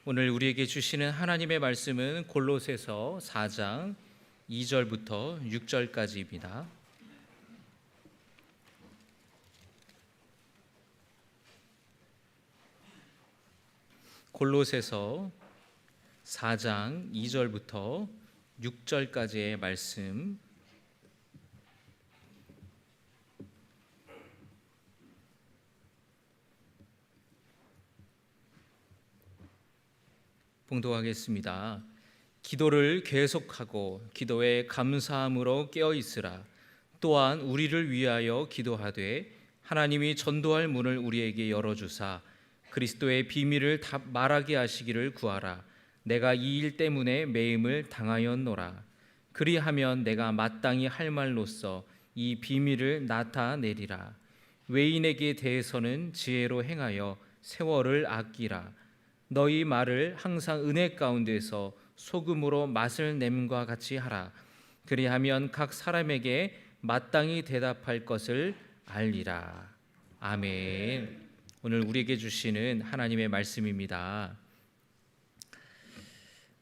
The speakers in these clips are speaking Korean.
오늘 우리에게 주시는 하나님의 말씀은 골로새서 4장 2절부터 6절까지입니다. 골로새서 4장 2절부터 6절까지의 말씀 봉독하겠습니다. 기도를 계속하고 기도에 감사함으로 깨어 있으라. 또한 우리를 위하여 기도하되 하나님이 전도할 문을 우리에게 열어주사 그리스도의 비밀을 다 말하게 하시기를 구하라. 내가 이 일 때문에 매임을 당하였노라. 그리하면 내가 마땅히 할 말로써 이 비밀을 나타내리라. 외인에게 대해서는 지혜로 행하여 세월을 아끼라. 너희 말을 항상 은혜 가운데서 소금으로 맛을 냄과 같이 하라. 그리하면 각 사람에게 마땅히 대답할 것을 알리라. 아멘. 오늘 우리에게 주시는 하나님의 말씀입니다.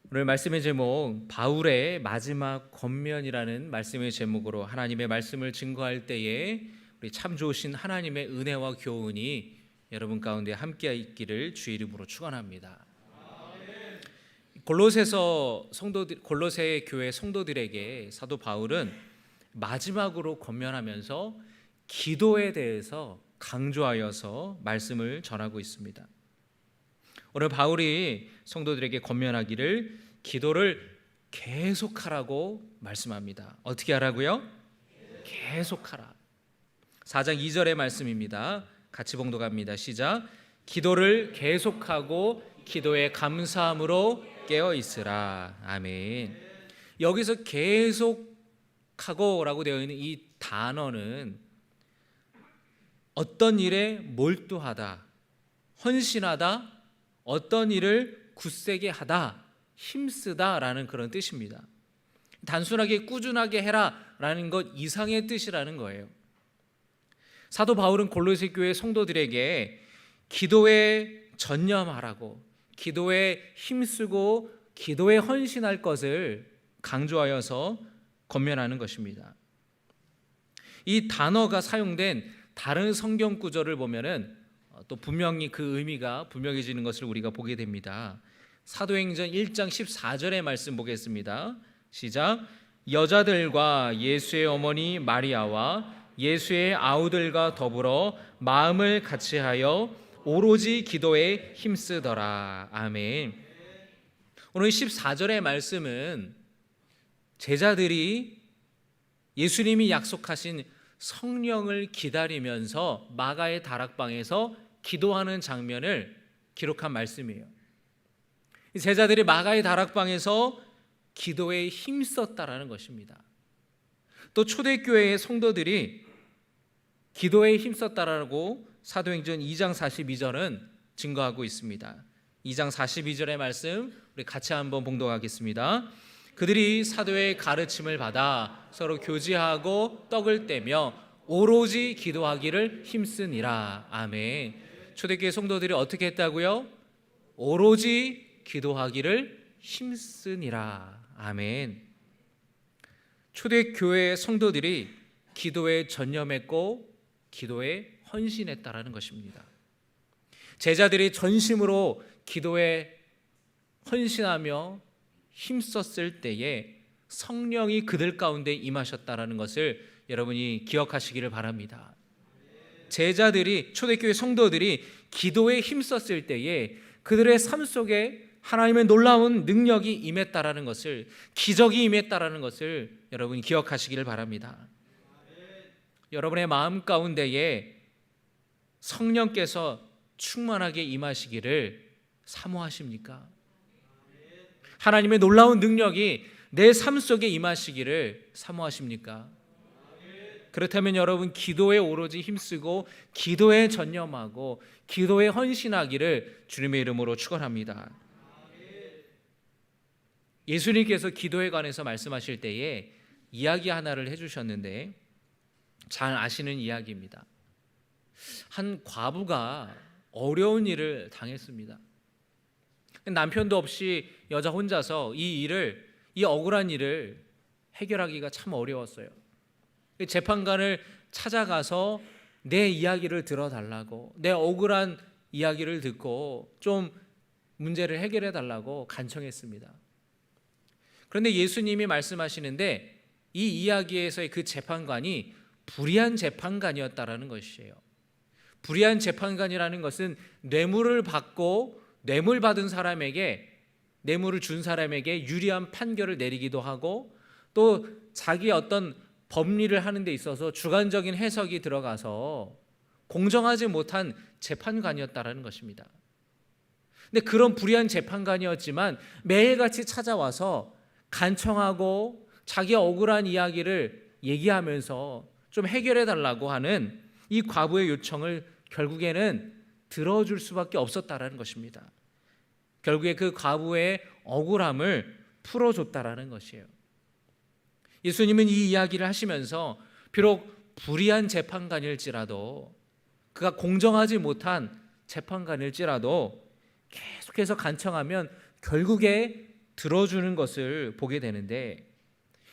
오늘 말씀의 제목, 바울의 마지막 권면이라는 말씀의 제목으로 하나님의 말씀을 증거할 때에 우리 참 좋으신 하나님의 은혜와 교훈이 여러분 가운데 함께 있기를 주의 이름으로 축원합니다. 골로새 교회 성도들에게 사도 바울은 마지막으로 권면하면서 기도에 대해서 강조하여서 말씀을 전하고 있습니다. 오늘 바울이 성도들에게 권면하기를 기도를 계속하라고 말씀합니다. 어떻게 하라고요? 계속하라. 4장 2절의 말씀입니다. 같이 봉독합니다. 시작. 기도를 계속하고 기도에 감사함으로 깨어 있으라. 아멘. 여기서 계속하고라고 되어 있는 이 단어는 어떤 일에 몰두하다, 헌신하다, 어떤 일을 굳세게 하다, 힘쓰다라는 그런 뜻입니다. 단순하게 꾸준하게 해라라는 것 이상의 뜻이라는 거예요. 사도 바울은 골로새 교회 성도들에게 기도에 전념하라고, 기도에 힘쓰고 기도에 헌신할 것을 강조하여서 권면하는 것입니다. 이 단어가 사용된 다른 성경 구절을 보면은 또 분명히 그 의미가 분명해지는 것을 우리가 보게 됩니다. 사도행전 1장 14절의 말씀 보겠습니다. 시작. 여자들과 예수의 어머니 마리아와 예수의 아우들과 더불어 마음을 같이하여 오로지 기도에 힘쓰더라. 아멘. 오늘 14절의 말씀은 제자들이 예수님이 약속하신 성령을 기다리면서 마가의 다락방에서 기도하는 장면을 기록한 말씀이에요. 제자들이 마가의 다락방에서 기도에 힘썼다라는 것입니다. 또 초대교회의 성도들이 기도에 힘썼다라고 사도행전 2장 42절은 증거하고 있습니다. 2장 42절의 말씀 우리 같이 한번 봉독하겠습니다. 그들이 사도의 가르침을 받아 서로 교제하고 떡을 떼며 오로지 기도하기를 힘쓰니라. 아멘. 초대교회 성도들이 어떻게 했다고요? 오로지 기도하기를 힘쓰니라. 아멘. 초대교회 성도들이 기도에 전념했고 기도에 헌신했다라는 것입니다. 제자들이 전심으로 기도에 헌신하며 힘썼을 때에 성령이 그들 가운데 임하셨다라는 것을 여러분이 기억하시기를 바랍니다. 제자들이, 초대교회 성도들이 기도에 힘썼을 때에 그들의 삶 속에 하나님의 놀라운 능력이 임했다라는 것을, 기적이 임했다라는 것을 여러분이 기억하시기를 바랍니다. 여러분의 마음 가운데에 성령께서 충만하게 임하시기를 사모하십니까? 하나님의 놀라운 능력이 내 삶 속에 임하시기를 사모하십니까? 그렇다면 여러분 기도에 오로지 힘쓰고 기도에 전념하고 기도에 헌신하기를 주님의 이름으로 축원합니다. 예수님께서 기도에 관해서 말씀하실 때에 이야기 하나를 해주셨는데 잘 아시는 이야기입니다. 한 과부가 어려운 일을 당했습니다. 남편도 없이 여자 혼자서 이 억울한 일을 해결하기가 참 어려웠어요. 재판관을 찾아가서 내 이야기를 들어달라고, 내 억울한 이야기를 듣고 좀 문제를 해결해 달라고 간청했습니다. 그런데 예수님이 말씀하시는데 이 이야기에서의 그 재판관이 불의한 재판관이었다라는 것이에요. 불의한 재판관이라는 것은 뇌물을 받고 뇌물 받은 사람에게, 뇌물을 준 사람에게 유리한 판결을 내리기도 하고 또 자기의 어떤 법리를 하는 데 있어서 주관적인 해석이 들어가서 공정하지 못한 재판관이었다라는 것입니다. 근데 그런 불의한 재판관이었지만 매일같이 찾아와서 간청하고 자기 억울한 이야기를 얘기하면서 좀 해결해 달라고 하는 이 과부의 요청을 결국에는 들어줄 수밖에 없었다라는 것입니다. 결국에 그 과부의 억울함을 풀어줬다라는 것이에요. 예수님은 이 이야기를 하시면서 비록 불의한 재판관일지라도, 그가 공정하지 못한 재판관일지라도 계속해서 간청하면 결국에 들어주는 것을 보게 되는데,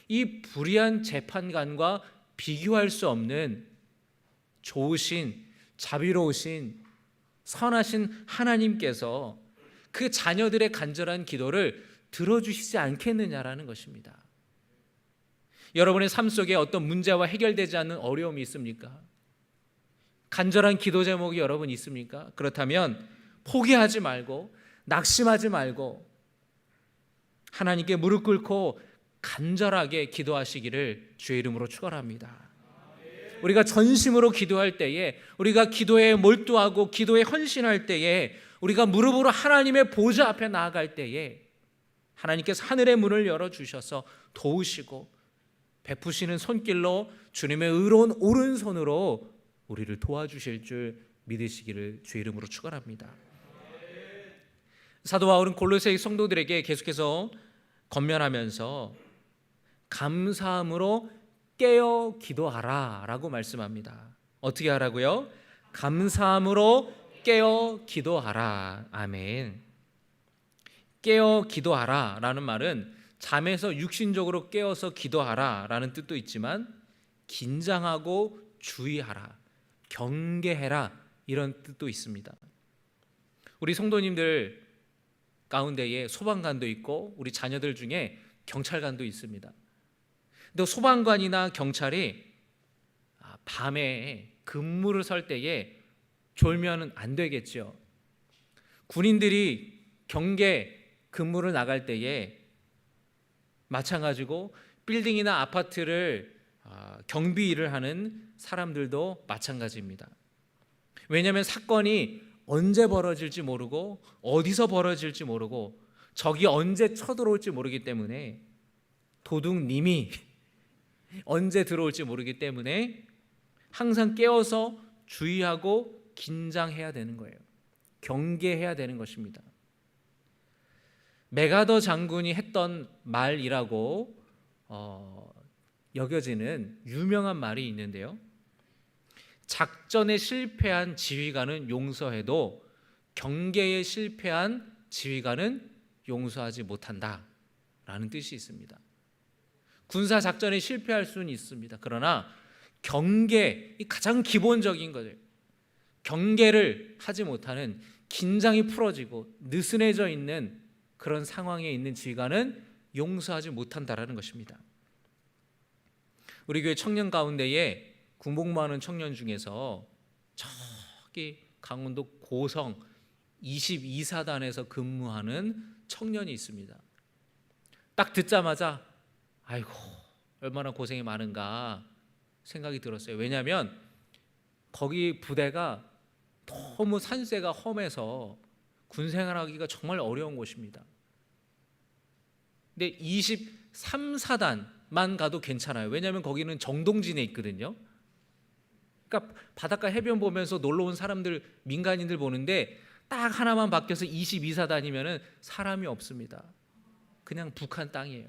이 불의한 재판관과 비교할 수 없는 좋으신, 자비로우신, 선하신 하나님께서 그 자녀들의 간절한 기도를 들어주시지 않겠느냐라는 것입니다. 여러분의 삶 속에 어떤 문제와 해결되지 않는 어려움이 있습니까? 간절한 기도 제목이 여러분 있습니까? 그렇다면 포기하지 말고, 낙심하지 말고 하나님께 무릎 꿇고 간절하게 기도하시기를 주의 이름으로 축원합니다. 우리가 전심으로 기도할 때에, 우리가 기도에 몰두하고 기도에 헌신할 때에, 우리가 무릎으로 하나님의 보좌 앞에 나아갈 때에 하나님께서 하늘의 문을 열어주셔서 도우시고 베푸시는 손길로 주님의 의로운 오른손으로 우리를 도와주실 줄 믿으시기를 주의 이름으로 축원합니다. 사도 바울은 골로새 성도들에게 계속해서 권면하면서 감사함으로 깨어 기도하라 라고 말씀합니다. 어떻게 하라고요? 감사함으로 깨어 기도하라. 아멘. 깨어 기도하라 라는 말은 잠에서 육신적으로 깨어서 기도하라 라는 뜻도 있지만 긴장하고 주의하라, 경계해라 이런 뜻도 있습니다. 우리 성도님들 가운데에 소방관도 있고 우리 자녀들 중에 경찰관도 있습니다. 근데 소방관이나 경찰이 밤에 근무를 설 때에 졸면은 안 되겠죠. 군인들이 경계 근무를 나갈 때에 마찬가지고 빌딩이나 아파트를 경비 일을 하는 사람들도 마찬가지입니다. 왜냐하면 사건이 언제 벌어질지 모르고 어디서 벌어질지 모르고 적이 언제 쳐들어올지 모르기 때문에, 도둑님이 언제 들어올지 모르기 때문에 항상 깨어서 주의하고 긴장해야 되는 거예요. 경계해야 되는 것입니다. 메가더 장군이 했던 말이라고 여겨지는 유명한 말이 있는데요. 작전에 실패한 지휘관은 용서해도 경계에 실패한 지휘관은 용서하지 못한다 라는 뜻이 있습니다. 군사 작전에 실패할 수는 있습니다. 그러나 경계, 이 가장 기본적인 거죠. 경계를 하지 못하는, 긴장이 풀어지고 느슨해져 있는 그런 상황에 있는 지휘관은 용서하지 못한다라는 것입니다. 우리 교회 청년 가운데에 군복무하는 청년 중에서 저기 강원도 고성 22사단에서 근무하는 청년이 있습니다. 딱 듣자마자 아이고 얼마나 고생이 많은가 생각이 들었어요. 왜냐하면 거기 부대가 너무 산세가 험해서 군생활하기가 정말 어려운 곳입니다. 근데 23사단만 가도 괜찮아요. 왜냐하면 거기는 정동진에 있거든요. 그러니까 바닷가 해변 보면서 놀러 온 사람들, 민간인들 보는데 딱 하나만 바뀌어서 22사단이면 사람이 없습니다. 그냥 북한 땅이에요.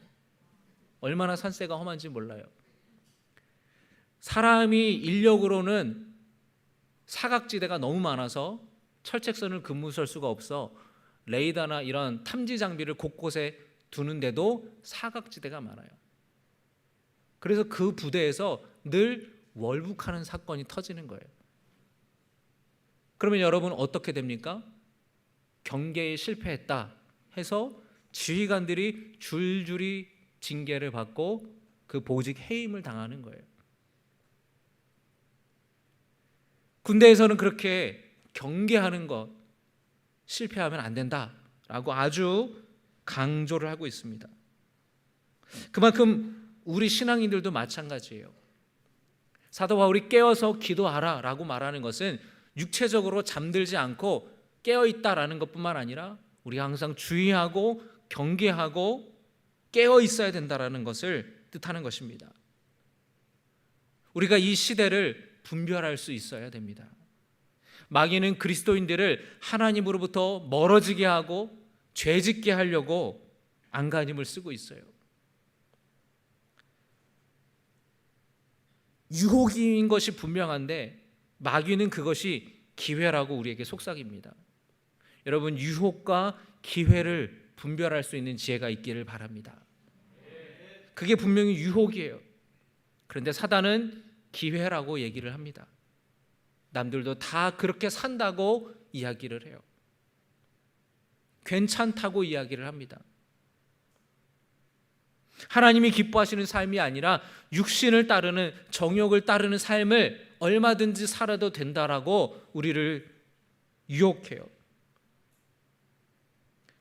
얼마나 산세가 험한지 몰라요. 사람이 인력으로는 사각지대가 너무 많아서 철책선을 근무 설 수가 없어 레이더나 이런 탐지 장비를 곳곳에 두는데도 사각지대가 많아요. 그래서 그 부대에서 늘 월북하는 사건이 터지는 거예요. 그러면 여러분 어떻게 됩니까? 경계에 실패했다 해서 지휘관들이 줄줄이 징계를 받고 그 보직 해임을 당하는 거예요. 군대에서는 그렇게 경계하는 것 실패하면 안 된다라고 아주 강조를 하고 있습니다. 그만큼 우리 신앙인들도 마찬가지예요. 사도 바울이 깨어서 기도하라 라고 말하는 것은 육체적으로 잠들지 않고 깨어있다라는 것뿐만 아니라 우리가 항상 주의하고 경계하고 깨어 있어야 된다라는 것을 뜻하는 것입니다. 우리가 이 시대를 분별할 수 있어야 됩니다. 마귀는 그리스도인들을 하나님으로부터 멀어지게 하고 죄짓게 하려고 안간힘을 쓰고 있어요. 유혹인 것이 분명한데 마귀는 그것이 기회라고 우리에게 속삭입니다. 여러분, 유혹과 기회를 분별할 수 있는 지혜가 있기를 바랍니다. 그게 분명히 유혹이에요. 그런데 사단은 기회라고 얘기를 합니다. 남들도 다 그렇게 산다고 이야기를 해요. 괜찮다고 이야기를 합니다. 하나님이 기뻐하시는 삶이 아니라 육신을 따르는, 정욕을 따르는 삶을 얼마든지 살아도 된다라고 우리를 유혹해요.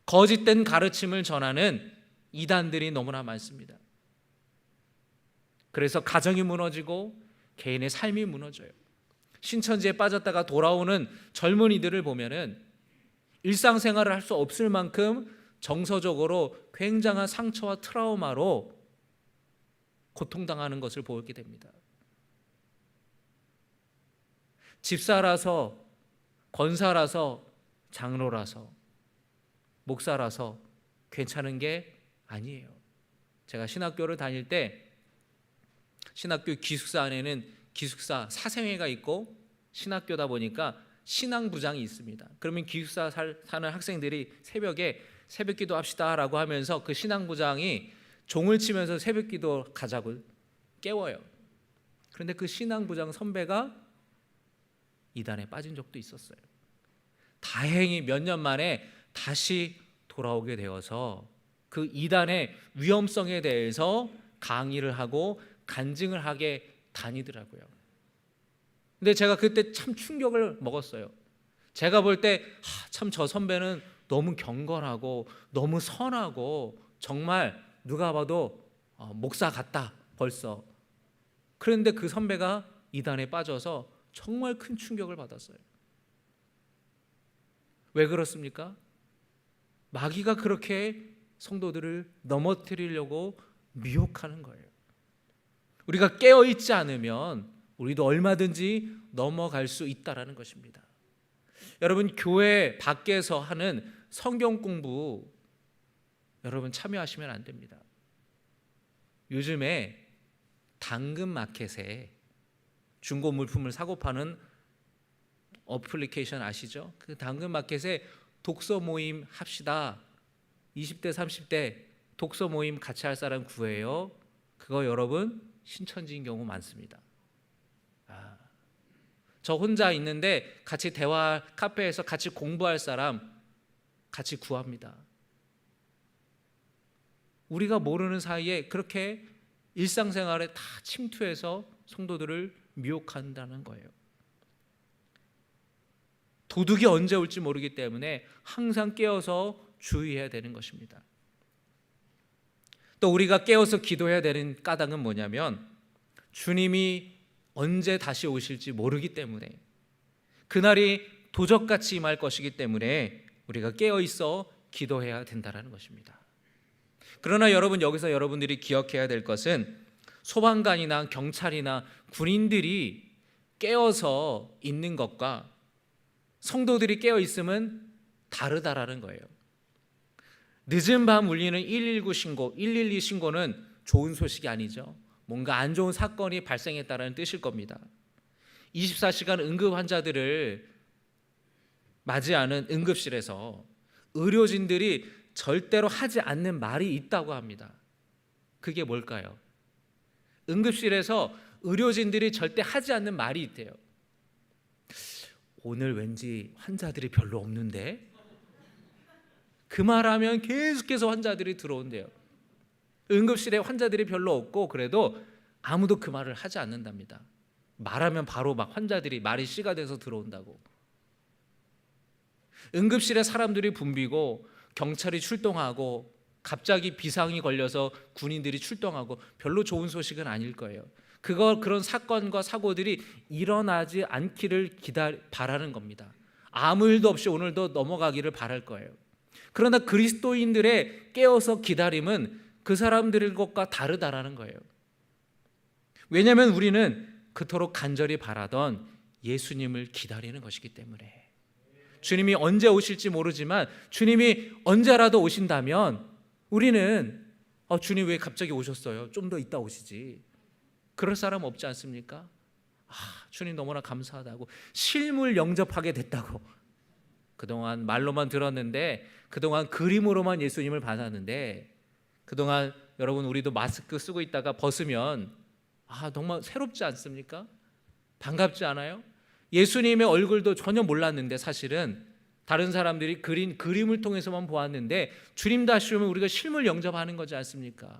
거짓된 가르침을 전하는 이단들이 너무나 많습니다. 그래서 가정이 무너지고 개인의 삶이 무너져요. 신천지에 빠졌다가 돌아오는 젊은이들을 보면은 일상생활을 할 수 없을 만큼 정서적으로 굉장한 상처와 트라우마로 고통당하는 것을 보게 됩니다. 집사라서, 권사라서, 장로라서, 목사라서 괜찮은 게 아니에요. 제가 신학교를 다닐 때 신학교 기숙사 안에는 기숙사 사생회가 있고 신학교다 보니까 신앙부장이 있습니다. 그러면 기숙사 사는 학생들이 새벽에 새벽기도 합시다 라고 하면서 그 신앙부장이 종을 치면서 새벽기도 가자고 깨워요. 그런데 그 신앙부장 선배가 이단에 빠진 적도 있었어요. 다행히 몇 년 만에 다시 돌아오게 되어서 그 이단의 위험성에 대해서 강의를 하고 간증을 하게 다니더라고요. 근데 제가 그때 참 충격을 먹었어요. 제가 볼 때 참 저 선배는 너무 경건하고 너무 선하고 정말 누가 봐도 목사 같다 벌써. 그런데 그 선배가 이단에 빠져서 정말 큰 충격을 받았어요. 왜 그렇습니까? 마귀가 그렇게 성도들을 넘어뜨리려고 미혹하는 거예요. 우리가 깨어있지 않으면 우리도 얼마든지 넘어갈 수 있다라는 것입니다. 여러분, 교회 밖에서 하는 성경 공부 여러분 참여하시면 안 됩니다. 요즘에 당근마켓에 중고 물품을 사고 파는 어플리케이션 아시죠? 그 당근마켓에 독서 모임 합시다. 20대 30대 독서 모임 같이 할 사람 구해요. 그거 여러분 신천지인 경우 많습니다. 저 혼자 있는데 같이 대화 카페에서 같이 공부할 사람 같이 구합니다. 우리가 모르는 사이에 그렇게 일상생활에 다 침투해서 성도들을 미혹한다는 거예요. 도둑이 언제 올지 모르기 때문에 항상 깨어서 주의해야 되는 것입니다. 또 우리가 깨어서 기도해야 되는 까닭은 뭐냐면 주님이 언제 다시 오실지 모르기 때문에, 그날이 도적같이 임할 것이기 때문에 우리가 깨어있어 기도해야 된다는 것입니다. 그러나 여러분, 여기서 여러분들이 기억해야 될 것은 소방관이나 경찰이나 군인들이 깨어서 있는 것과 성도들이 깨어있음은 다르다라는 거예요. 늦은 밤 울리는 119 신고, 112 신고는 좋은 소식이 아니죠. 뭔가 안 좋은 사건이 발생했다는 뜻일 겁니다. 24시간 응급 환자들을 맞이하는 응급실에서 의료진들이 절대로 하지 않는 말이 있다고 합니다. 그게 뭘까요? 응급실에서 의료진들이 절대 하지 않는 말이 있대요. 오늘 왠지 환자들이 별로 없는데? 그 말하면 계속해서 환자들이 들어온대요. 응급실에 환자들이 별로 없고 그래도 아무도 그 말을 하지 않는답니다. 말하면 바로 막 환자들이 말이 씨가 돼서 들어온다고. 응급실에 사람들이 붐비고 경찰이 출동하고 갑자기 비상이 걸려서 군인들이 출동하고 별로 좋은 소식은 아닐 거예요. 그런 사건과 사고들이 일어나지 않기를 바라는 겁니다. 아무 일도 없이 오늘도 넘어가기를 바랄 거예요. 그러나 그리스도인들의 깨어서 기다림은 그 사람들의 것과 다르다라는 거예요. 왜냐하면 우리는 그토록 간절히 바라던 예수님을 기다리는 것이기 때문에. 주님이 언제 오실지 모르지만 주님이 언제라도 오신다면 우리는 주님 왜 갑자기 오셨어요? 좀 더 있다 오시지. 그럴 사람 없지 않습니까? 주님 너무나 감사하다고, 실물 영접하게 됐다고. 그동안 말로만 들었는데, 그동안 그림으로만 예수님을 받았는데, 그동안 여러분 우리도 마스크 쓰고 있다가 벗으면 정말 새롭지 않습니까? 반갑지 않아요? 예수님의 얼굴도 전혀 몰랐는데 사실은 다른 사람들이 그린 그림을 통해서만 보았는데 주님 다시 오면 우리가 실물 영접하는 거지 않습니까?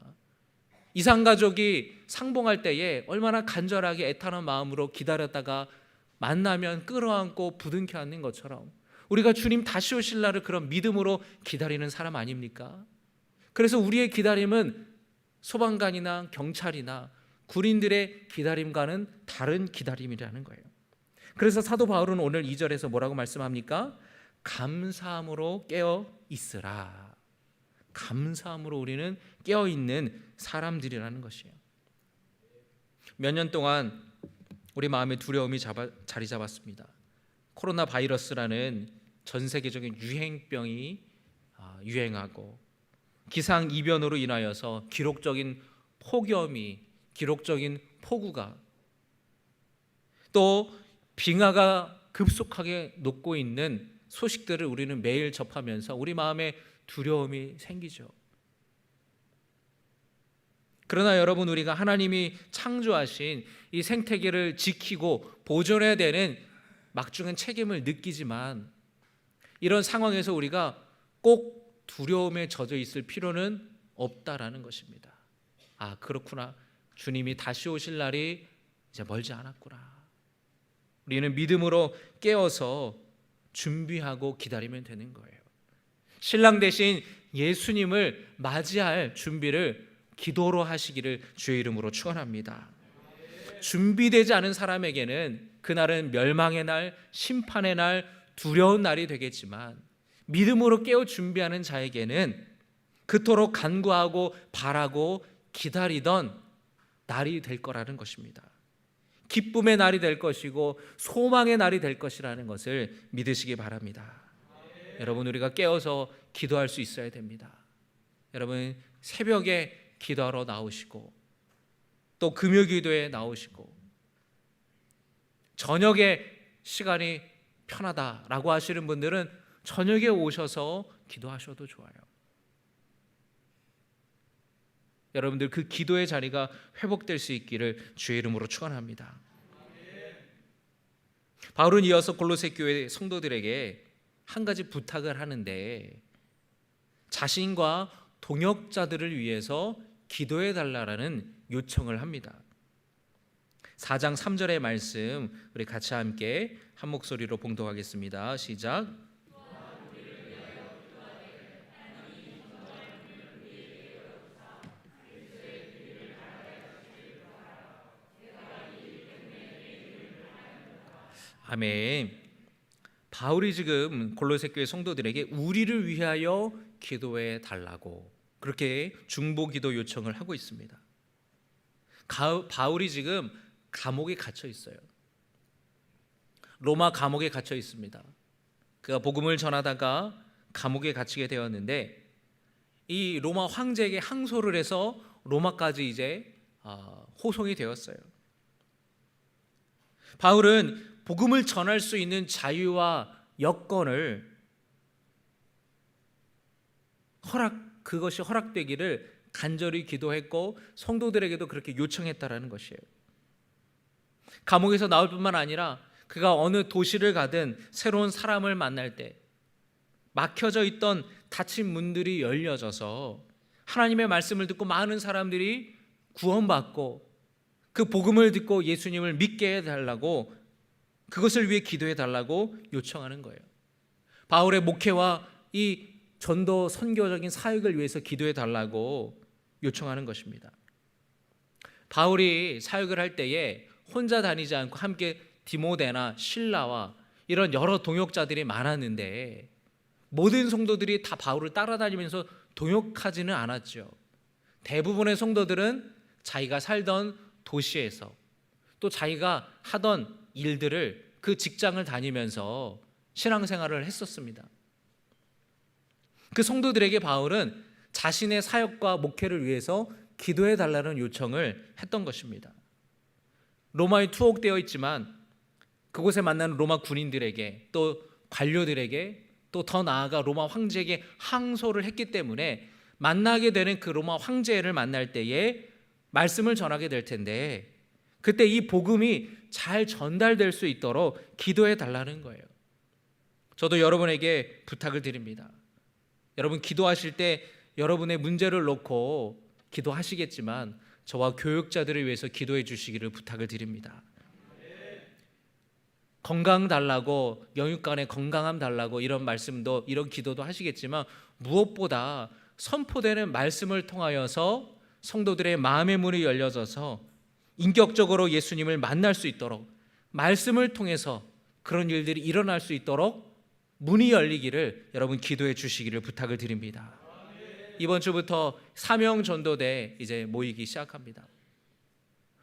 이산가족이 상봉할 때에 얼마나 간절하게 애타는 마음으로 기다렸다가 만나면 끌어안고 부둥켜 안는 것처럼 우리가 주님 다시 오실 날을 그런 믿음으로 기다리는 사람 아닙니까? 그래서 우리의 기다림은 소방관이나 경찰이나 군인들의 기다림과는 다른 기다림이라는 거예요. 그래서 사도 바울은 오늘 2절에서 뭐라고 말씀합니까? 감사함으로 깨어 있으라. 감사함으로 우리는 깨어 있는 사람들이라는 것이에요. 몇 년 동안 우리 마음에 두려움이 자리 잡았습니다. 코로나 바이러스라는 전 세계적인 유행병이 유행하고 기상 이변으로 인하여서 기록적인 폭염이, 기록적인 폭우가, 또 빙하가 급속하게 녹고 있는 소식들을 우리는 매일 접하면서 우리 마음에 두려움이 생기죠. 그러나 여러분, 우리가 하나님이 창조하신 이 생태계를 지키고 보존해야 되는 막중한 책임을 느끼지만 이런 상황에서 우리가 꼭 두려움에 젖어 있을 필요는 없다라는 것입니다. 그렇구나. 주님이 다시 오실 날이 이제 멀지 않았구나. 우리는 믿음으로 깨어서 준비하고 기다리면 되는 거예요. 신랑 대신 예수님을 맞이할 준비를 기도로 하시기를 주의 이름으로 축원합니다. 준비되지 않은 사람에게는 그날은 멸망의 날, 심판의 날, 두려운 날이 되겠지만 믿음으로 깨어 준비하는 자에게는 그토록 간구하고 바라고 기다리던 날이 될 거라는 것입니다. 기쁨의 날이 될 것이고 소망의 날이 될 것이라는 것을 믿으시기 바랍니다. 여러분, 우리가 깨어서 기도할 수 있어야 됩니다. 여러분, 새벽에 기도하러 나오시고 또 금요 기도에 나오시고 저녁에 시간이 편하다라고 하시는 분들은 저녁에 오셔서 기도하셔도 좋아요. 여러분들 그 기도의 자리가 회복될 수 있기를 주의 이름으로 축원합니다. 바울은 이어서 골로새 교회 성도들에게 한 가지 부탁을 하는데, 자신과 동역자들을 위해서 기도해 달라라는 요청을 합니다. 4장 3절의 말씀 우리 같이 함께 한 목소리로 봉독하겠습니다. 시작. 아멘. 바울이 지금 골로새 교회 성도들에게 우리를 위하여 기도해 달라고 그렇게 중보기도 요청을 하고 있습니다. 바울이 지금 감옥에 갇혀 있어요. 로마 감옥에 갇혀 있습니다. 그가 복음을 전하다가 감옥에 갇히게 되었는데 이 로마 황제에게 항소를 해서 로마까지 이제 호송이 되었어요. 바울은 복음을 전할 수 있는 자유와 여건을 그것이 허락되기를 간절히 기도했고 성도들에게도 그렇게 요청했다라는 것이에요. 감옥에서 나올 뿐만 아니라 그가 어느 도시를 가든 새로운 사람을 만날 때 막혀져 있던 닫힌 문들이 열려져서 하나님의 말씀을 듣고 많은 사람들이 구원받고 그 복음을 듣고 예수님을 믿게 해달라고, 그것을 위해 기도해 달라고 요청하는 거예요. 바울의 목회와 이 전도 선교적인 사역을 위해서 기도해 달라고 요청하는 것입니다. 바울이 사역을 할 때에 혼자 다니지 않고 함께 디모데나 실라와 이런 여러 동역자들이 많았는데 모든 성도들이 다 바울을 따라다니면서 동역하지는 않았죠. 대부분의 성도들은 자기가 살던 도시에서 또 자기가 하던 일들을, 그 직장을 다니면서 신앙생활을 했었습니다. 그 성도들에게 바울은 자신의 사역과 목회를 위해서 기도해 달라는 요청을 했던 것입니다. 로마에 투옥되어 있지만 그곳에 만나는 로마 군인들에게 또 관료들에게 또 더 나아가 로마 황제에게 항소를 했기 때문에 만나게 되는 그 로마 황제를 만날 때에 말씀을 전하게 될 텐데 그때 이 복음이 잘 전달될 수 있도록 기도해 달라는 거예요. 저도 여러분에게 부탁을 드립니다. 여러분 기도하실 때 여러분의 문제를 놓고 기도하시겠지만 저와 교육자들을 위해서 기도해 주시기를 부탁을 드립니다. 건강 달라고, 영육간의 건강함 달라고 이런 말씀도, 이런 기도도 하시겠지만 무엇보다 선포되는 말씀을 통하여서 성도들의 마음의 문이 열려져서 인격적으로 예수님을 만날 수 있도록, 말씀을 통해서 그런 일들이 일어날 수 있도록 문이 열리기를 여러분 기도해 주시기를 부탁을 드립니다. 이번 주부터 사명 전도대 이제 모이기 시작합니다.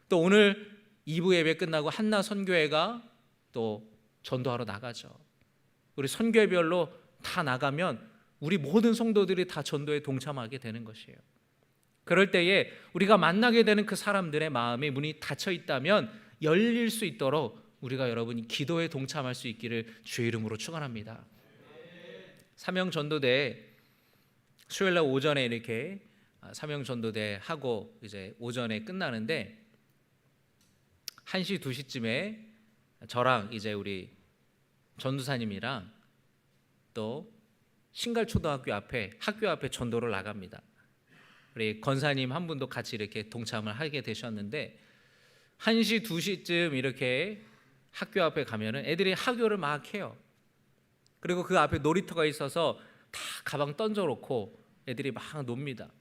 또 오늘 2부 예배 끝나고 한나 선교회가 또 전도하러 나가죠. 우리 선교회별로 다 나가면 우리 모든 성도들이 다 전도에 동참하게 되는 것이에요. 그럴 때에 우리가 만나게 되는 그 사람들의 마음의 문이 닫혀 있다면 열릴 수 있도록 우리가 여러분이 기도에 동참할 수 있기를 주의 이름으로 축원합니다. 사명 전도대 수요일 날 오전에 이렇게 사명 전도대 하고 이제 오전에 끝나는데 1시 2시쯤에 저랑 이제 우리 전도사님이랑 또 신갈초등학교 앞에, 학교 앞에 전도를 나갑니다. 우리 권사님 한 분도 같이 이렇게 동참을 하게 되셨는데 1시 2시쯤 이렇게 학교 앞에 가면은 애들이 하교를 막 해요. 그리고 그 앞에 놀이터가 있어서 다 가방 던져놓고 애들이 막 놉니다.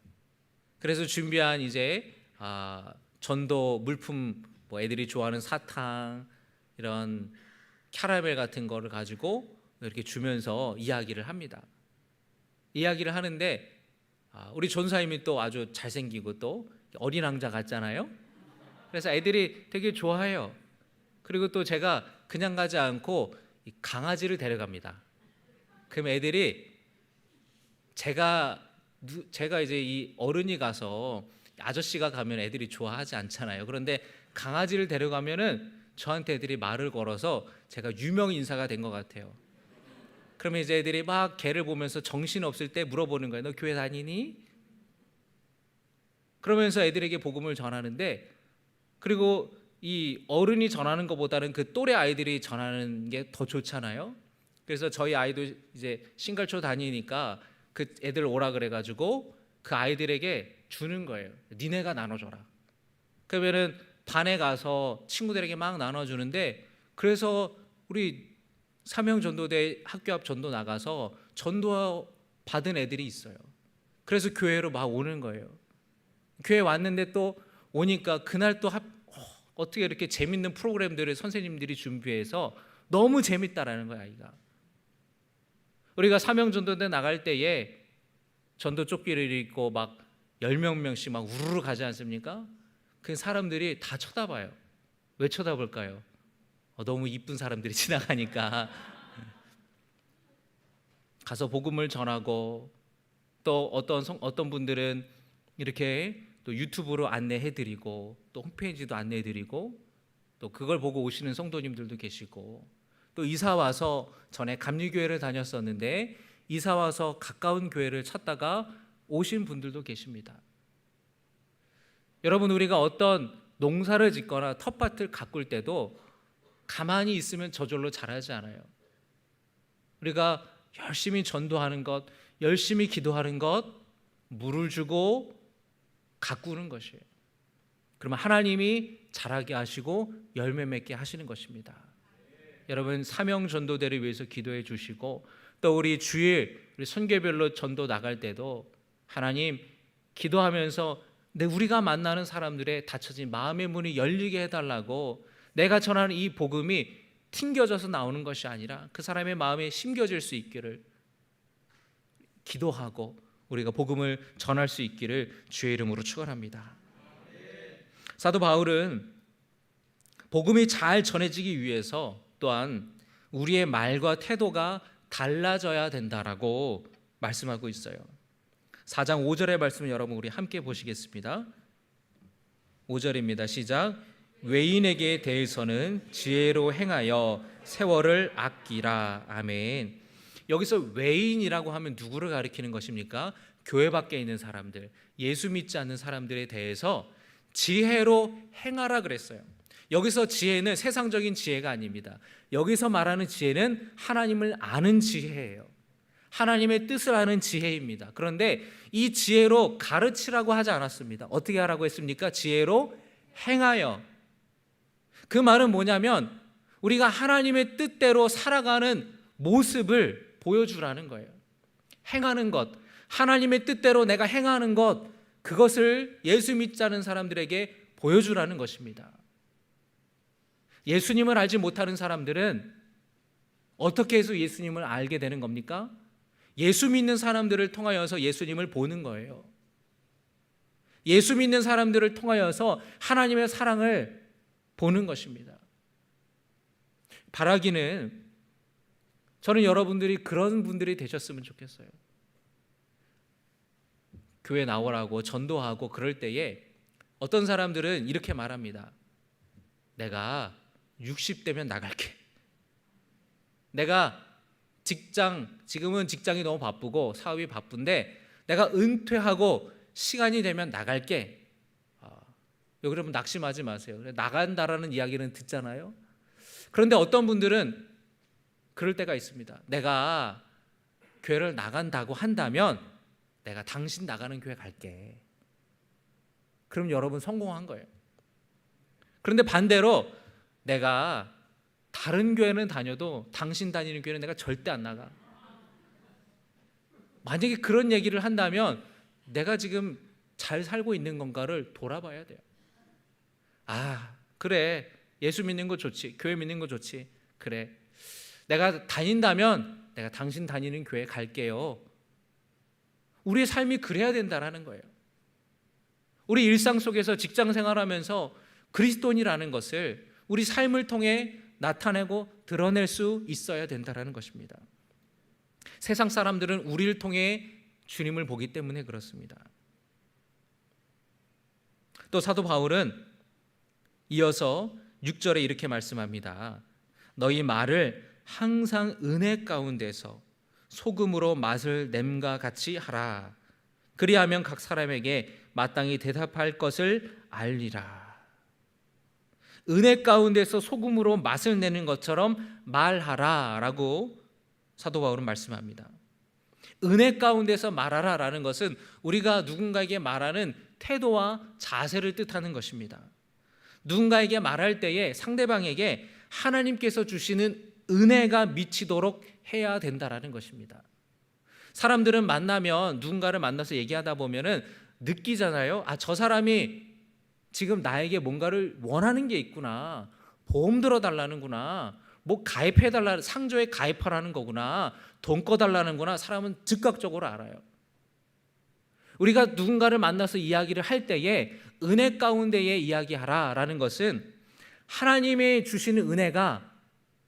그래서 준비한 이제 전도 물품, 뭐 애들이 좋아하는 사탕, 이런 캐러멜 같은 거를 가지고 이렇게 주면서 이야기를 합니다. 이야기를 하는데 우리 전사님이 또 아주 잘생기고 또 어린 왕자 같잖아요. 그래서 애들이 되게 좋아해요. 그리고 또 제가 그냥 가지 않고 강아지를 데려갑니다. 그럼 애들이 제가 이제 이 어른이 가서 아저씨가 가면 애들이 좋아하지 않잖아요. 그런데 강아지를 데려가면은 저한테 애들이 말을 걸어서 제가 유명 인사가 된 것 같아요. 그러면 이제 애들이 막 개를 보면서 정신 없을 때 물어보는 거예요. 너 교회 다니니? 그러면서 애들에게 복음을 전하는데, 그리고 이 어른이 전하는 것보다는 그 또래 아이들이 전하는 게 더 좋잖아요. 그래서 저희 아이도 이제 신갈초 다니니까 그 애들 오라 그래가지고 그 아이들에게 주는 거예요. 니네가 나눠줘라. 그러면은 반에 가서 친구들에게 막 나눠주는데, 그래서 우리 사명전도대 학교 앞 전도 나가서 전도 받은 애들이 있어요. 그래서 교회로 막 오는 거예요. 교회 왔는데 또 오니까 그날 또 어떻게 이렇게 재밌는 프로그램들을 선생님들이 준비해서 너무 재밌다라는 거야, 아이가. 우리가 사명전도대 나갈 때에 전도 조끼를 입고 막 10명씩 막 우르르 가지 않습니까? 그 사람들이 다 쳐다봐요. 왜 쳐다볼까요? 너무 이쁜 사람들이 지나가니까. 가서 복음을 전하고, 또 어떤 분들은 이렇게 또 유튜브로 안내해드리고, 또 홈페이지도 안내해드리고, 또 그걸 보고 오시는 성도님들도 계시고, 또 이사 와서 전에 감리교회를 다녔었는데 이사 와서 가까운 교회를 찾다가 오신 분들도 계십니다. 여러분, 우리가 어떤 농사를 짓거나 텃밭을 가꿀 때도 가만히 있으면 저절로 자라지 않아요. 우리가 열심히 전도하는 것, 열심히 기도하는 것, 물을 주고 가꾸는 것이에요. 그러면 하나님이 자라게 하시고 열매 맺게 하시는 것입니다. 여러분, 사명 전도대를 위해서 기도해 주시고, 또 우리 주일 우리 선교별로 전도 나갈 때도 하나님, 기도하면서 우리가 만나는 사람들의 닫혀진 마음의 문이 열리게 해달라고, 내가 전하는 이 복음이 튕겨져서 나오는 것이 아니라 그 사람의 마음에 심겨질 수 있기를 기도하고 우리가 복음을 전할 수 있기를 주의 이름으로 축원합니다. 사도 바울은 복음이 잘 전해지기 위해서 또한 우리의 말과 태도가 달라져야 된다라고 말씀하고 있어요. 4장 5절의 말씀을 여러분 우리 함께 보시겠습니다. 5절입니다. 시작. 외인에게 대해서는 지혜로 행하여 세월을 아끼라. 아멘. 여기서 외인이라고 하면 누구를 가리키는 것입니까? 교회 밖에 있는 사람들, 예수 믿지 않는 사람들에 대해서 지혜로 행하라 그랬어요. 여기서 지혜는 세상적인 지혜가 아닙니다. 여기서 말하는 지혜는 하나님을 아는 지혜예요. 하나님의 뜻을 아는 지혜입니다. 그런데 이 지혜로 가르치라고 하지 않았습니다. 어떻게 하라고 했습니까? 지혜로 행하여. 그 말은 뭐냐면 우리가 하나님의 뜻대로 살아가는 모습을 보여주라는 거예요. 행하는 것, 하나님의 뜻대로 내가 행하는 것, 그것을 예수 믿지 않는 사람들에게 보여주라는 것입니다. 예수님을 알지 못하는 사람들은 어떻게 해서 예수님을 알게 되는 겁니까? 예수 믿는 사람들을 통하여서 예수님을 보는 거예요. 예수 믿는 사람들을 통하여서 하나님의 사랑을 보는 것입니다. 바라기는 저는 여러분들이 그런 분들이 되셨으면 좋겠어요. 교회 나오라고 전도하고 그럴 때에 어떤 사람들은 이렇게 말합니다. 내가 60대면 나갈게. 내가 지금은 직장이 너무 바쁘고 사업이 바쁜데 내가 은퇴하고 시간이 되면 나갈게. 여러분 낙심하지 마세요. 나간다라는 이야기는 듣잖아요. 그런데 어떤 분들은 그럴 때가 있습니다. 내가 교회를 나간다고 한다면 내가 당신 나가는 교회 갈게. 그럼 여러분 성공한 거예요. 그런데 반대로 내가 다른 교회는 다녀도 당신 다니는 교회는 내가 절대 안 나가. 만약에 그런 얘기를 한다면 내가 지금 잘 살고 있는 건가를 돌아봐야 돼요. 그래, 예수 믿는 거 좋지, 교회 믿는 거 좋지, 그래, 내가 다닌다면 내가 당신 다니는 교회 갈게요. 우리의 삶이 그래야 된다라는 거예요. 우리 일상 속에서 직장 생활하면서 그리스도인이라는 것을 우리 삶을 통해 나타내고 드러낼 수 있어야 된다라는 것입니다. 세상 사람들은 우리를 통해 주님을 보기 때문에 그렇습니다. 또 사도 바울은 이어서 6절에 이렇게 말씀합니다. 너희 말을 항상 은혜 가운데서 소금으로 맛을 냄과 같이 하라. 그리하면 각 사람에게 마땅히 대답할 것을 알리라. 은혜 가운데서 소금으로 맛을 내는 것처럼 말하라 라고 사도 바울은 말씀합니다. 은혜 가운데서 말하라라는 것은 우리가 누군가에게 말하는 태도와 자세를 뜻하는 것입니다. 누군가에게 말할 때에 상대방에게 하나님께서 주시는 은혜가 미치도록 해야 된다라는 것입니다. 사람들은 누군가를 만나서 얘기하다 보면은 느끼잖아요. 저 사람이 지금 나에게 뭔가를 원하는 게 있구나. 보험 들어달라는구나. 뭐 가입해달라, 상조에 가입하라는 거구나. 돈 꺼달라는구나. 사람은 즉각적으로 알아요. 우리가 누군가를 만나서 이야기를 할 때에 은혜 가운데에 이야기하라라는 것은 하나님의 주시는 은혜가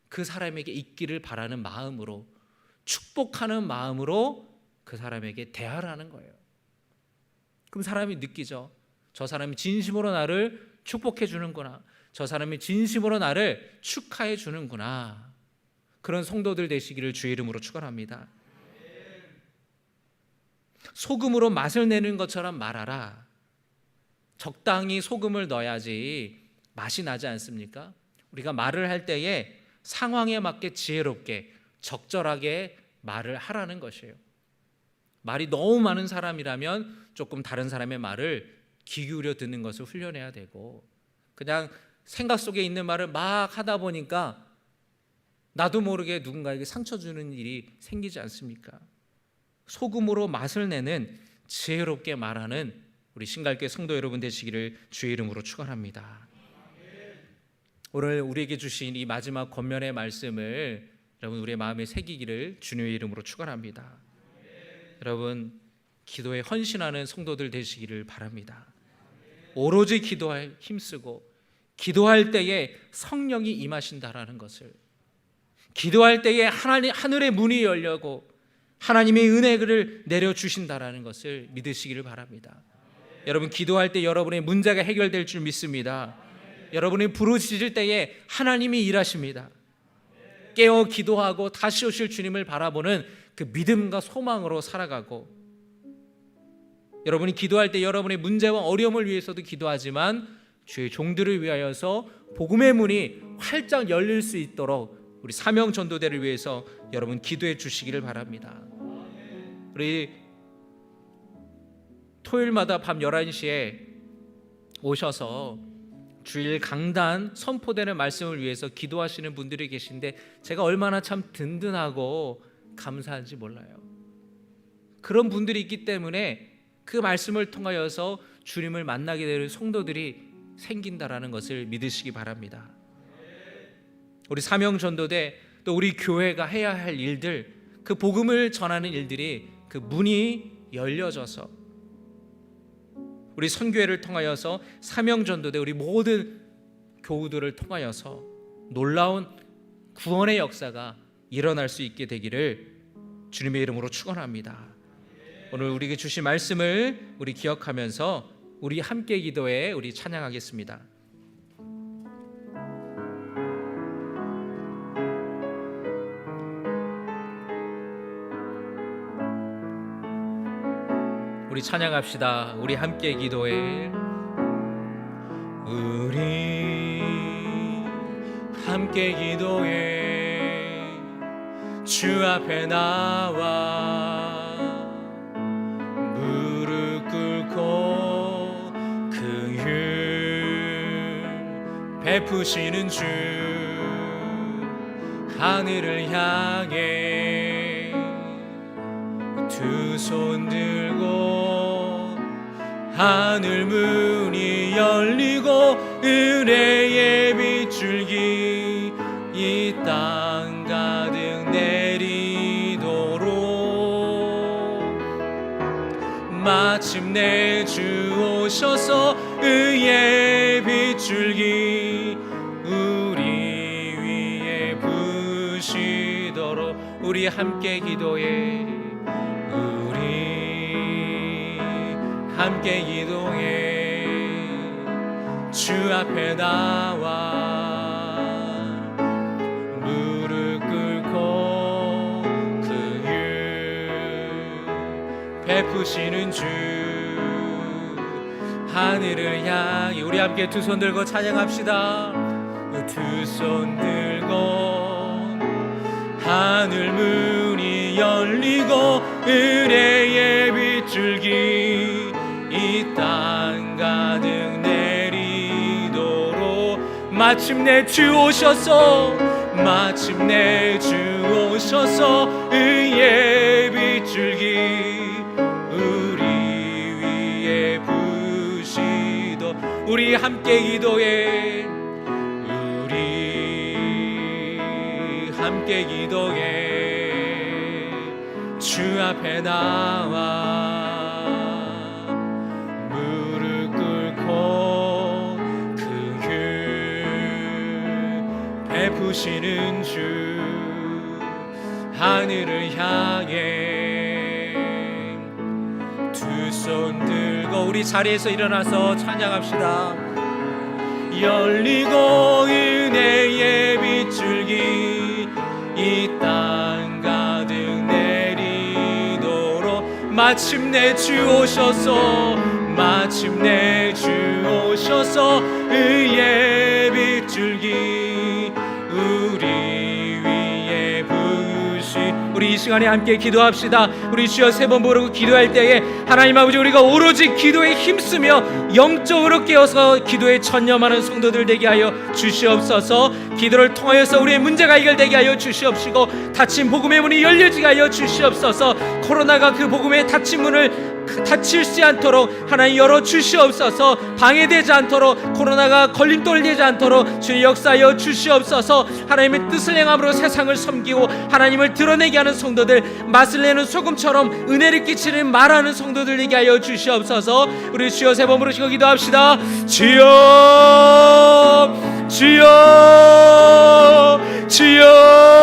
그 사람에게 있기를 바라는 마음으로, 축복하는 마음으로 그 사람에게 대하라는 거예요. 그럼 사람이 느끼죠. 저 사람이 진심으로 나를 축복해 주는구나. 저 사람이 진심으로 나를 축하해 주는구나. 그런 성도들 되시기를 주의 이름으로 축원합니다. 소금으로 맛을 내는 것처럼 말하라. 적당히 소금을 넣어야지 맛이 나지 않습니까? 우리가 말을 할 때에 상황에 맞게 지혜롭게 적절하게 말을 하라는 것이에요. 말이 너무 많은 사람이라면 조금 다른 사람의 말을 귀 기울여 듣는 것을 훈련해야 되고, 그냥 생각 속에 있는 말을 막 하다 보니까 나도 모르게 누군가에게 상처 주는 일이 생기지 않습니까? 소금으로 맛을 내는 지혜롭게 말하는 우리 신갈교회 성도 여러분 되시기를 주의 이름으로 축원합니다. 오늘 우리에게 주신 이 마지막 권면의 말씀을 여러분 우리의 마음에 새기기를 주님의 이름으로 축원합니다. 여러분 기도에 헌신하는 성도들 되시기를 바랍니다. 오로지 기도에 힘쓰고 기도할 때에 성령이 임하신다라는 것을, 기도할 때에 하늘의 문이 열려고 하나님의 은혜를 내려주신다라는 것을 믿으시기를 바랍니다. 여러분 기도할 때 여러분의 문제가 해결될 줄 믿습니다. 여러분이 부르짖을 때에 하나님이 일하십니다. 깨어 기도하고 다시 오실 주님을 바라보는 그 믿음과 소망으로 살아가고, 여러분이 기도할 때 여러분의 문제와 어려움을 위해서도 기도하지만 주의 종들을 위하여서 복음의 문이 활짝 열릴 수 있도록 우리 사명 전도대를 위해서 여러분 기도해 주시기를 바랍니다. 우리 토요일마다 밤 11시에 오셔서 주일 강단 선포되는 말씀을 위해서 기도하시는 분들이 계신데 제가 얼마나 참 든든하고 감사한지 몰라요. 그런 분들이 있기 때문에 그 말씀을 통하여서 주님을 만나게 될 성도들이 생긴다라는 것을 믿으시기 바랍니다. 우리 사명전도대 또 우리 교회가 해야 할 일들, 그 복음을 전하는 일들이 그 문이 열려져서 우리 선교회를 통하여서 사명전도대 우리 모든 교우들을 통하여서 놀라운 구원의 역사가 일어날 수 있게 되기를 주님의 이름으로 축원합니다. 오늘 우리에게 주신 말씀을 우리 기억하면서 우리 함께 기도에 우리 찬양하겠습니다. 우리 찬양합시다. 우리 함께 기도해. 우리 함께 기도해. 주 앞에 나와 무릎 꿇고 그 율 베푸시는 주 하늘을 향해 두 손 들고 하늘 문이 열리고 은혜의 빗줄기 이 땅 가득 내리도록 마침내 주 오셔서 의의 빗줄기 우리 위에 부으시도록 우리 함께 기도해. 함께 기도해. 주 앞에 나와 무릎 꿇고 그 율 베푸시는 주 하늘을 향해 우리 함께 두 손 들고 찬양합시다. 두 손 들고 하늘 문이 열리고 은혜의 빗줄기 이 땅 가득 내리도록 마침내 주 오셔서 의의 빗줄기 우리 위에 부으시도록 우리 함께 기도해. 우리 함께 기도해. 주 앞에 나와 베푸시는 주 하늘을 향해 두 손 들고 우리 자리에서 일어나서 찬양합시다. 열리고 은혜의 빗줄기 이 땅 가득 내리도록 마침내 주 오셔서 마침내 주 오셔서 의의 빗줄기 우리 위에 부으시. 우리 이 시간에 함께 기도합시다. 우리 주여 세 번 부르고 기도할 때에 하나님 아버지, 우리가 오로지 기도에 힘쓰며 영적으로 깨어서 기도에 전념하는 성도들 되게 하여 주시옵소서. 기도를 통하여서 우리의 문제가 해결되게 하여 주시옵시고, 닫힌 복음의 문이 열려지게 하여 주시옵소서. 코로나가 그 복음의 닫힌 문을 닫힐 않도록 하나님 열어 주시옵소서. 방해되지 않도록, 코로나가 걸림돌 되지 않도록 주님 역사하여 주시옵소서. 하나님의 뜻을 행함으로 세상을 섬기고 하나님을 드러내게 하는 성도들, 맛을 내는 소금처럼 은혜를 끼치는 말하는 성도들 되게 하여 주시옵소서. 우리 주여 세 번 부르시고 기도합시다. 주여 주여 주여.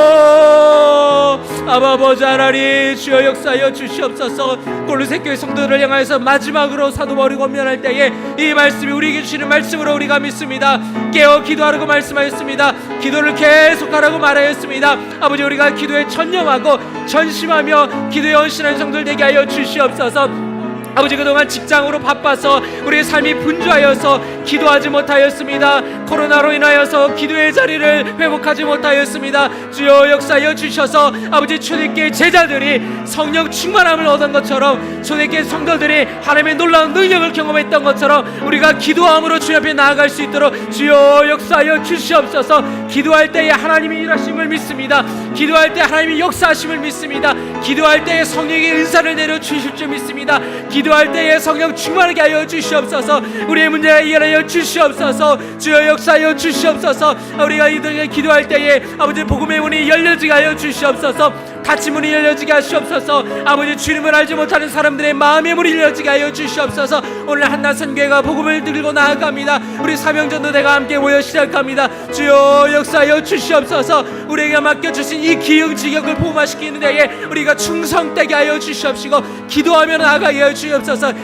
아버지 하나님, 주여 역사하여 주시옵소서. 골로새 교회 성도들을 향하여서 마지막으로 사도 바울이 권면할 때에 이 말씀이 우리에게 주시는 말씀으로 우리가 믿습니다. 깨어 기도하라고 말씀하였습니다. 기도를 계속하라고 말하였습니다. 아버지, 우리가 기도에 전념하고 전심하며 기도에 헌신한 성도들 되게 하여 주시옵소서. 아버지, 그동안 직장으로 바빠서 우리의 삶이 분주하여서 기도하지 못하였습니다. 코로나로 인하여서 기도의 자리를 회복하지 못하였습니다. 주여 역사하여 주셔서 아버지, 초대교회 제자들이 성령 충만함을 얻은 것처럼, 초대교회 성도들이 하나님의 놀라운 능력을 경험했던 것처럼 우리가 기도함으로 주님 앞에 나아갈 수 있도록 주여 역사하여 주시옵소서. 기도할 때에 하나님이 일하심을 믿습니다. 기도할 때 하나님이 역사하심을 믿습니다. 기도할 때에 성령의 은사를 내려 주실 줄 믿습니다. 기도할 때에 성령 충만하게 하여 주시옵소서. 우리의 문제가 해결하여 주시옵소서. 주여 역사하여 주시옵소서. 우리가 이들에게 기도할 때에 아버지, 복음의 문이 열려지게 하여 주시옵소서. 닫힌 문이 열려지게 하시옵소서. 아버지, 주님을 알지 못하는 사람들의 마음의 문이 열려지게 하여 주시옵소서. 오늘 한나선교회가 복음을 들고 나아갑니다. 우리 사명전도대가 함께 모여 시작합니다. 주여 역사하여 주시옵소서. 우리에게 맡겨주신 이 기흥지경을 부음화시키는 데에 우리가 충성되게 하여 주시옵시고, 기도하며 나아가게 하여 주시옵소서.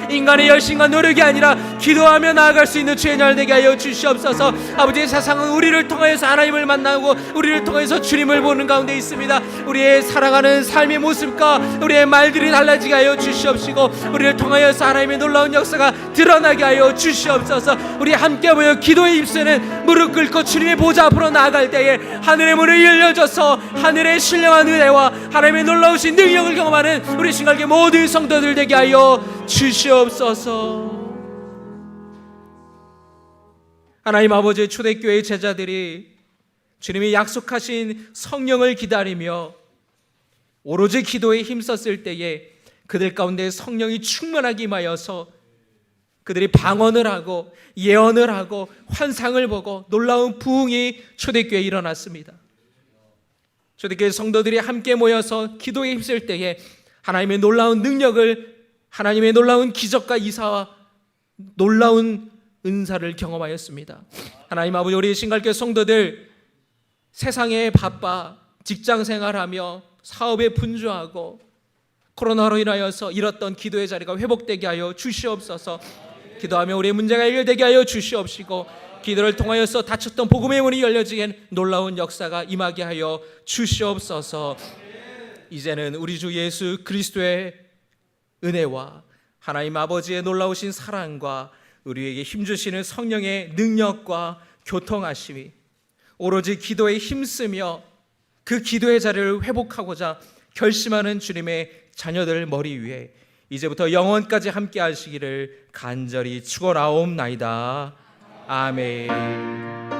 인간의 열심과 노력이 아니라 기도하며 나아갈 수 있는 주의 날 되게 하여 주시옵소서. 아버지, 세상은 우리를 통하여서 하나님을 만나고 우리를 통해서 주님을 보는 가운데 있습니다. 우리의 살아가는 삶의 모습과 우리의 말들이 달라지게 하여 주시옵시고, 우리를 통하여서 하나님의 놀라운 역사가 드러나게 하여 주시옵소서. 우리 함께 모여 기도에 힘쓰는, 무릎 꿇고 주님의 보좌 앞으로 나아갈 때에 하늘의 문을 열려줘서 하늘의 신령한 은혜와 하나님의 놀라우신 능력을 경험하는 우리 신갈교 모든 성도들 되게 하여 주시옵소서. 하나님 아버지의 초대교회의 제자들이 주님이 약속하신 성령을 기다리며 오로지 기도에 힘썼을 때에 그들 가운데 성령이 충만하게 임하여서 그들이 방언을 하고 예언을 하고 환상을 보고 놀라운 부흥이 초대교회에 일어났습니다. 초대교회 성도들이 함께 모여서 기도에 힘쓸 때에 하나님의 놀라운 능력을, 하나님의 놀라운 기적과 이사와 놀라운 은사를 경험하였습니다. 하나님 아버지, 우리 신갈교회 성도들 세상에 바빠 직장 생활하며 사업에 분주하고 코로나로 인하여서 잃었던 기도의 자리가 회복되게 하여 주시옵소서. 기도하며 우리의 문제가 해결되게 하여 주시옵시고, 기도를 통하여서 닫혔던 복음의 문이 열려지게 놀라운 역사가 임하게 하여 주시옵소서. 이제는 우리 주 예수 그리스도의 은혜와 하나님 아버지의 놀라우신 사랑과 우리에게 힘주시는 성령의 능력과 교통하심이 오로지 기도에 힘쓰며 그 기도의 자리를 회복하고자 결심하는 주님의 자녀들 머리 위에 이제부터 영원까지 함께 하시기를 간절히 축원하옵나이다. 아멘.